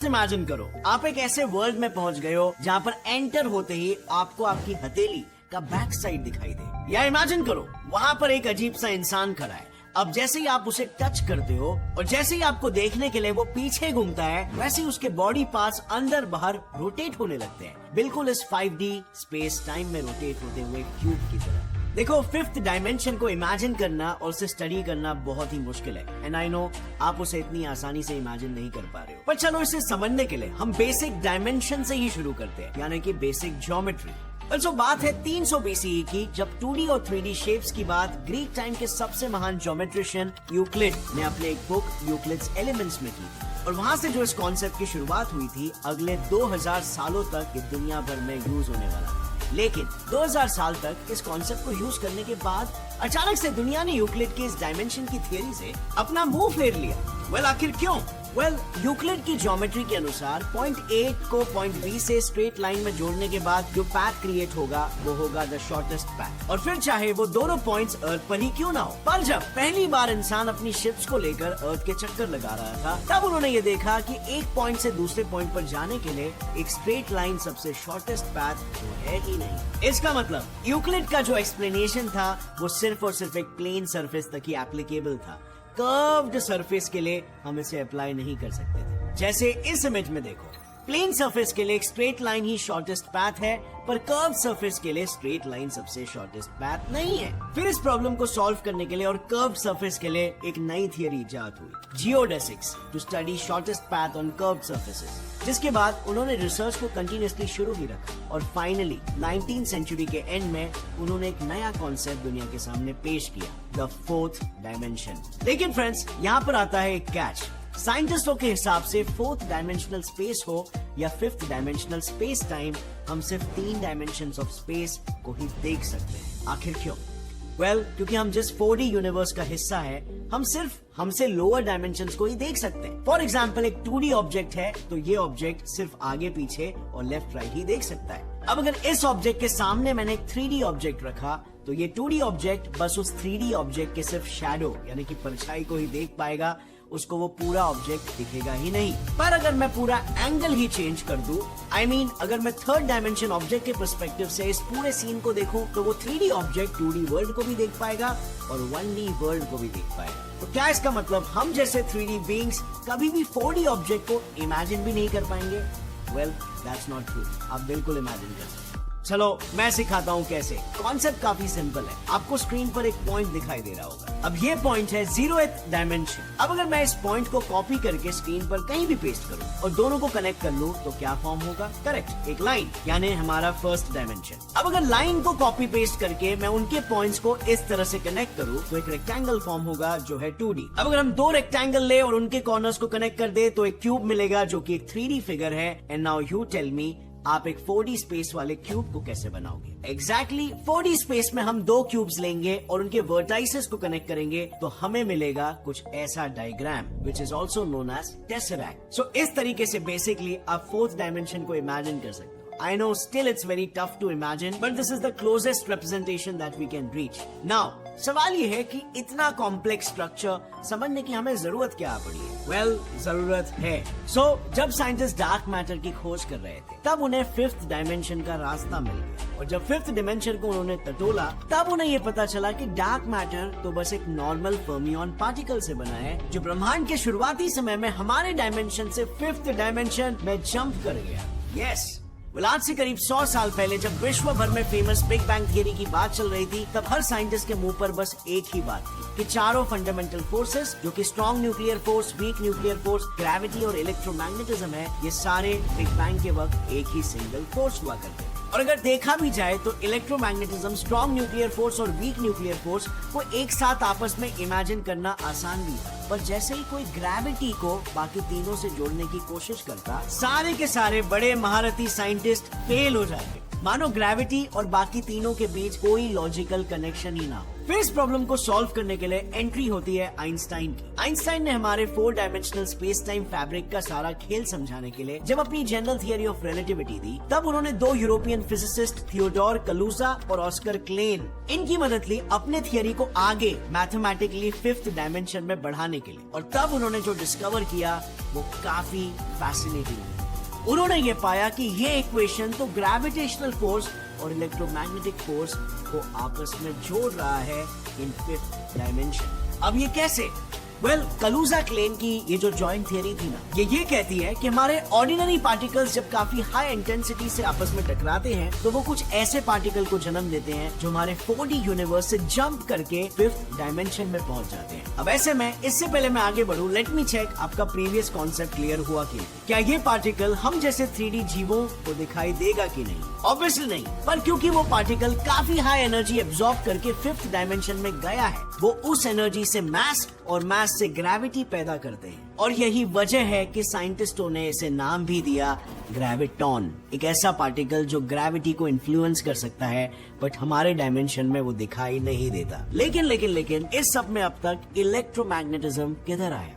Imagine करो आप एक ऐसे वर्ल्ड में पहुंच गए हो जहां पर एंटर होते ही आपको आपकी हथेली का बैक साइड दिखाई दे। या इमेजिन करो वहां पर एक अजीब सा इंसान खड़ा है। अब जैसे ही आप उसे टच करते हो और जैसे ही आपको देखने के लिए वो पीछे घूमता है, वैसे ही उसके बॉडी पार्ट्स अंदर बाहर रोटेट होने लगते हैं, बिल्कुल इस 5D स्पेस टाइम में रोटेट होते हुए क्यूब की तरह। देखो, फिफ्थ डायमेंशन को इमेजिन करना और उसे स्टडी करना बहुत ही मुश्किल है, एंड आई नो आप उसे इतनी आसानी से इमेजिन नहीं कर पा रहे हो। पर चलो इसे समझने के लिए हम बेसिक डायमेंशन से ही शुरू करते हैं, यानी कि बेसिक ज्योमेट्री। Also, बात है 300 BCE की, जब 2D और 3D शेप्स की बात ग्रीक टाइम के सबसे महान ज्योमेट्रिशियन यूक्लिड ने अपने एक बुक यूक्लिड्स एलिमेंट्स में की, और वहां से जो इस कॉन्सेप्ट की शुरुआत हुई थी, अगले 2000 सालों तक ये दुनिया भर में यूज होने वाला। लेकिन 2000 साल तक इस कॉन्सेप्ट को यूज करने के बाद अचानक से दुनिया ने यूक्लिड के इस डायमेंशन की थियरी से अपना मुंह फेर लिया। आखिर क्यों? यूक्लिड की ज्योमेट्री के अनुसार पॉइंट A को पॉइंट B से स्ट्रेट लाइन में जोड़ने के बाद जो पाथ क्रिएट होगा वो होगा द शॉर्टेस्ट पाथ, और फिर चाहे वो दोनों पॉइंट्स अर्थ पर ही क्यों ना हो। पर जब पहली बार इंसान अपनी शिप्स को लेकर अर्थ के चक्कर लगा रहा था, तब उन्होंने ये देखा कि एक पॉइंट से दूसरे पॉइंट पर जाने के लिए एक स्ट्रेट लाइन सबसे शॉर्टेस्ट पाथ तो है ही नहीं। इसका मतलब यूक्लिड का जो एक्सप्लेनेशन था वो सिर्फ और सिर्फ एक प्लेन सरफेस तक ही एप्लीकेबल था। कर्व्ड सरफेस के लिए हम इसे अप्लाई नहीं कर सकते थे। जैसे इस इमेज में देखो, प्लेन सरफेस के लिए एक स्ट्रेट लाइन ही शॉर्टेस्ट पाथ है, पर कर्व सरफेस के लिए स्ट्रेट लाइन सबसे शॉर्टेस्ट पाथ नहीं है। फिर इस प्रॉब्लम को सॉल्व करने के लिए और कर्व सरफेस के लिए एक नई थियरी इजाद हुई, geodesics, to study shortest path on curved surfaces. जिसके बाद उन्होंने रिसर्च को कंटिन्यूअसली शुरू ही रखा, और फाइनली 19th सेंचुरी के एंड में उन्होंने एक नया कॉन्सेप्ट दुनिया के सामने पेश किया, द फोर्थ डायमेंशन। लेकिन फ्रेंड्स, यहाँ पर आता है एक कैच। साइंटिस्टों के हिसाब से फोर्थ डायमेंशनल स्पेस हो या फिफ्थ डायमेंशनल स्पेस टाइम, हम सिर्फ 3 डायमेंशंस ऑफ स्पेस को ही देख सकते हैं। आखिर क्यों? क्योंकि हम जिस 4D यूनिवर्स का हिस्सा है, हम सिर्फ हमसे लोअर डायमेंशंस को ही देख सकते हैं। फॉर एग्जाम्पल, एक 2D ऑब्जेक्ट है तो ये ऑब्जेक्ट सिर्फ आगे पीछे और लेफ्ट राइट ही देख सकता है। अब अगर इस ऑब्जेक्ट के सामने मैंने एक 3D ऑब्जेक्ट रखा, तो ये 2D ऑब्जेक्ट बस उस 3D ऑब्जेक्ट के सिर्फ शैडो यानी कि परछाई को ही देख पाएगा, उसको वो पूरा ऑब्जेक्ट दिखेगा ही नहीं। पर अगर मैं पूरा एंगल ही चेंज कर दूं, अगर मैं थर्ड डायमेंशन ऑब्जेक्ट के पर्सपेक्टिव से इस पूरे सीन को देखूं, तो वो 3D ऑब्जेक्ट 2D वर्ल्ड को भी देख पाएगा और 1D वर्ल्ड को भी देख पाएगा। तो क्या इसका मतलब हम जैसे 3D बीइंग्स कभी भी 4D ऑब्जेक्ट को इमेजिन भी नहीं कर पाएंगे? That's not true. आप बिल्कुल इमेजिन कर सकते हैं। चलो मैं सिखाता हूँ कैसे। कॉन्सेप्ट काफी सिंपल है। आपको स्क्रीन पर एक पॉइंट दिखाई दे रहा होगा। अब ये पॉइंट है 0th डायमेंशन। अब अगर मैं इस पॉइंट को कॉपी करके स्क्रीन पर कहीं भी पेस्ट करूँ और दोनों को कनेक्ट कर लूँ, तो क्या फॉर्म होगा? करेक्ट, एक लाइन, यानी हमारा फर्स्ट डायमेंशन। अब अगर लाइन को कॉपी पेस्ट करके मैं उनके पॉइंट्स को इस तरह से कनेक्ट करूँ, तो एक रेक्टेंगल फॉर्म होगा जो है 2D। अब अगर हम 2 रेक्टेंगल ले और उनके कॉर्नर्स को कनेक्ट कर दे, तो एक क्यूब मिलेगा जो कि एक 3D फिगर है। And now you tell me, आप एक 4D स्पेस वाले क्यूब को कैसे बनाओगे? एग्जैक्टली 4D स्पेस में हम 2 क्यूब्स लेंगे और उनके वर्टाइसेस को कनेक्ट करेंगे, तो हमें मिलेगा कुछ ऐसा diagram, which is also known as tesseract. So इस तरीके से बेसिकली आप 4th डायमेंशन को इमेजिन कर सकते हो। I know still it's very tough to imagine, but this is the closest representation that we can reach. Now, सवाल ये है कि इतना कॉम्प्लेक्स स्ट्रक्चर समझने की हमें जरूरत क्या पड़ी है? जरूरत है। जब साइंटिस्ट डार्क मैटर की खोज कर रहे थे, तब उन्हें 5th डायमेंशन का रास्ता मिल गया, और जब 5th डायमेंशन को उन्होंने टटोला, तब उन्हें ये पता चला कि डार्क मैटर तो बस एक नॉर्मल फर्मियन पार्टिकल से बना है, जो ब्रह्मांड के शुरुआती समय में हमारे डायमेंशन से 5th डायमेंशन में जंप कर गया। यस, आज से करीब 100 साल पहले जब विश्व भर में फेमस बिग बैंग थियरी की बात चल रही थी, तब हर साइंटिस्ट के मुंह पर बस एक ही बात थी कि चारों फंडामेंटल फोर्सेस, जो कि strong nuclear force, weak nuclear force, gravity और इलेक्ट्रोमैग्नेटिज्म है, ये सारे बिग बैंग के वक्त एक ही सिंगल फोर्स हुआ करते हैं। और अगर देखा भी जाए तो इलेक्ट्रोमैग्नेटिज्म, स्ट्रॉन्ग न्यूक्लियर फोर्स और वीक न्यूक्लियर फोर्स को एक साथ आपस में इमेजिन करना आसान भी है, पर जैसे ही कोई ग्रेविटी को बाकी तीनों से जोड़ने की कोशिश करता, सारे के सारे बड़े महारथी साइंटिस्ट फेल हो जाते, मानो ग्रेविटी और बाकी तीनों के बीच कोई लॉजिकल कनेक्शन ही ना हो। फिर इस प्रॉब्लम को सॉल्व करने के लिए एंट्री होती है आइंस्टाइन की। आइंस्टाइन ने हमारे 4 डायमेंशनल स्पेस टाइम फैब्रिक का सारा खेल समझाने के लिए जब अपनी जनरल थियरी ऑफ रिलेटिविटी दी, तब उन्होंने 2 यूरोपियन फिजिसिस्ट थियोडोर कलूसा और ऑस्कर क्लेन, इनकी मदद ली अपने थियरी को आगे मैथमेटिकली 5th डायमेंशन में बढ़ाने के लिए। और तब उन्होंने जो डिस्कवर किया वो काफी फैसिनेटिंग। उन्होंने ये पाया कि ये इक्वेशन तो ग्रेविटेशनल फोर्स और इलेक्ट्रोमैग्नेटिक फोर्स को आपस में जोड़ रहा है इन 5th डायमेंशन। अब ये कैसे? कलूजा क्लेन की ये जो जॉइंट थियरी थी ना, ये कहती है कि हमारे ऑर्डिनरी पार्टिकल्स जब काफी हाई इंटेंसिटी से आपस में टकराते हैं तो वो कुछ ऐसे पार्टिकल को जन्म देते हैं जो हमारे 4D यूनिवर्स से जंप करके 5th डायमेंशन में पहुंच जाते हैं। अब ऐसे में इससे पहले मैं आगे बढ़ूं, लेट मी चेक आपका प्रीवियस कॉन्सेप्ट क्लियर हुआ कि क्या ये पार्टिकल हम जैसे 3D जीवों को दिखाई देगा कि नहीं? ऑब्वियसली नहीं, पर क्योंकि वो पार्टिकल काफी हाई एनर्जी एब्जॉर्ब करके 5th डायमेंशन में गया है, वो उस एनर्जी से मास और मास से ग्रेविटी पैदा करते हैं। और यही वजह है कि साइंटिस्टों ने इसे नाम भी दिया ग्रेविटॉन, एक ऐसा पार्टिकल जो ग्रेविटी को इन्फ्लुएंस कर सकता है बट हमारे डायमेंशन में वो दिखाई नहीं देता। लेकिन इस सब में अब तक इलेक्ट्रोमैग्नेटिज्म किधर आया?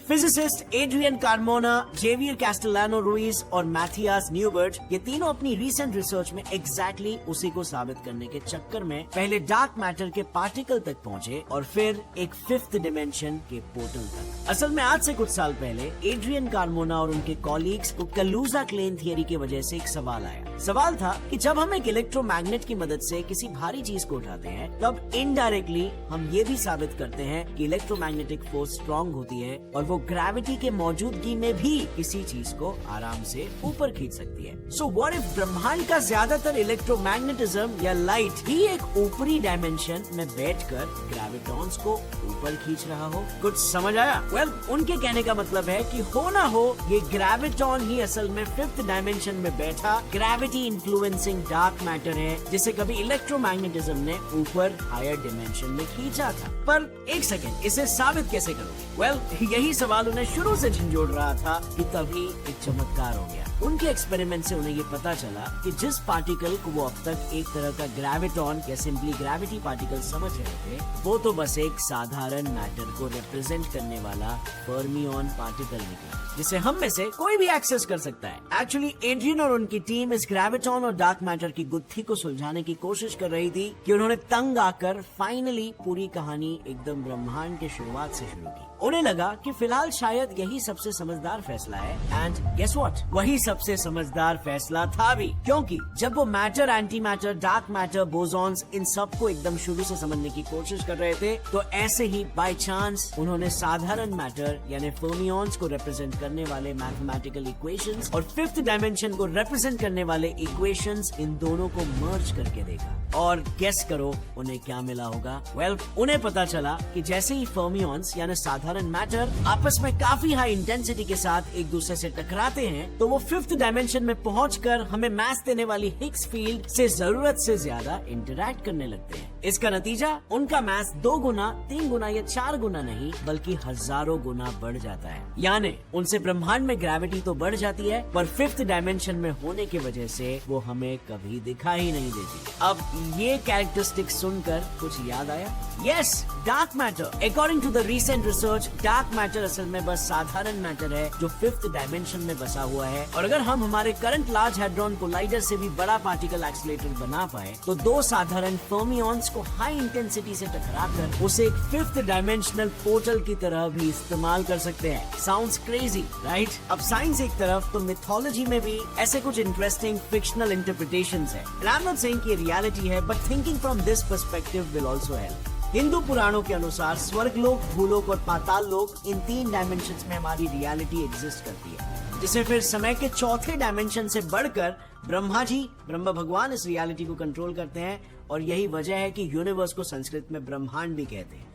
Physicist Adrian Carmona, Javier Castellano Ruiz और मैथियास न्यूबर्ट, ये तीनों अपनी रीसेंट रिसर्च में एग्जैक्टली उसी को साबित करने के चक्कर में पहले डार्क मैटर के पार्टिकल तक पहुंचे और फिर एक 5th डिमेंशन के पोर्टल तक। असल में आज से कुछ साल पहले एड्रियन कार्मोना और उनके कॉलीग्स को कलूजा क्लेन थियरी की वजह से एक सवाल आया। सवाल था कि जब हम एक इलेक्ट्रोमैग्नेट की मदद से किसी भारी चीज को उठाते हैं, तब इनडायरेक्टली हम ये भी साबित करते हैं कि इलेक्ट्रोमैग्नेटिक फोर्स स्ट्रॉन्ग होती है और वो ग्रेविटी के मौजूदगी में भी किसी चीज को आराम से ऊपर खींच सकती है। सो व्हाट इफ ब्रह्मांड का ज्यादातर इलेक्ट्रोमैग्नेटिज्म या लाइट ही एक ऊपरी डायमेंशन में बैठकर ग्रेविटॉन्स को ऊपर खींच रहा हो? कुछ समझ आया? उनके कहने का मतलब है कि हो ना हो ये ग्रेविटॉन ही असल में 5th डायमेंशन में बैठा ग्रेविटी इन्फ्लुएंसिंग डार्क मैटर है, जिसे कभी इलेक्ट्रोमैग्नेटिज्म ने ऊपर हायर डिमेंशन में खींचा था। पर एक सेकेंड, इसे साबित कैसे करोगे? यही सवाल उन्हें शुरू से झंझोड़ रहा था कि तभी एक चमत्कार हो गया। उनके एक्सपेरिमेंट से उन्हें ये पता चला कि जिस पार्टिकल को वो अब तक एक तरह का ग्रेविटॉन या सिंपली ग्रेविटी पार्टिकल समझ रहे थे, वो तो बस एक साधारण मैटर को रिप्रेजेंट करने वाला फर्मियन पार्टिकल निकला, जिसे हम में से कोई भी एक्सेस कर सकता है। एक्चुअली एड्रियन और उनकी टीम इस ग्रेविटॉन और डार्क मैटर की गुत्थी को सुलझाने की कोशिश कर रही थी कि उन्होंने तंग आकर फाइनली पूरी कहानी एकदम ब्रह्मांड के शुरुआत से शुरू की। उन्हें लगा कि फिलहाल शायद यही सबसे समझदार फैसला है, एंड गेस व्हाट, वही सबसे समझदार फैसला था भी, क्योंकि जब वो matter, antimatter, dark matter, bosons, इन सब को एकदम शुरू से समझने की कोशिश कर रहे थे, तो ऐसे ही बाय चांस उन्होंने साधारण मैटर यानी फर्मियंस को रिप्रेजेंट करने वाले मैथमेटिकल इक्वेशंस और 5th डायमेंशन को रिप्रेजेंट करने वाले इक्वेशंस, इन दोनों को मर्ज करके देखा। और गेस करो उन्हें क्या मिला होगा? उन्हें पता चला कि जैसे ही फर्मियंस यानी साधारण मैटर आपस में काफी हाई इंटेंसिटी के साथ एक दूसरे से टकराते हैं, तो वो 5th डायमेंशन में पहुंचकर हमें मास देने वाली हिग्स फील्ड से जरूरत से ज्यादा इंटरैक्ट करने लगते हैं। इसका नतीजा उनका मास 2 गुना, 3 गुना या 4 गुना नहीं बल्कि हजारों गुना बढ़ जाता है। यानी उनसे ब्रह्मांड में ग्रेविटी तो बढ़ जाती है, पर 5th डायमेंशन में होने की वजह से वो हमें कभी दिखाई नहीं देती। अब ये कैरेक्टरिस्टिक सुनकर कुछ याद आया? Yes, dark matter. According to the recent research, dark matter असल में बस साधारण मैटर है जो 5th डायमेंशन में बसा हुआ है, और अगर हम हमारे करंट लार्ज हैड्रॉन कोलाइडर से भी बड़ा पार्टिकल एक्सीलरेटर बना पाए, तो 2 साधारण फर्मियंस को हाई इंटेंसिटी से टकराकर उसे एक 5th डायमेंशनल पोर्टल की तरह भी इस्तेमाल कर सकते हैं। Sounds crazy, right? अब साइंस एक तरफ, तो मिथोलॉजी में भी ऐसे कुछ इंटरेस्टिंग फिक्शनल इंटरप्रिटेशंस है। आई एम नॉट सेइंग कि रियलिटी है, but thinking from this perspective will also help. Hindu पुराणों के अनुसार स्वर्गलोक, भूलोक और पाताल लोक, इन 3 डायमेंशंस में हमारी रियलिटी एग्जिस्ट करती है, जिसे फिर समय के 4थे डायमेंशन से बढ़कर ब्रह्म भगवान इस रियलिटी को कंट्रोल करते हैं, और यही वजह है कि यूनिवर्स को संस्कृत में ब्रह्मांड भी कहते हैं।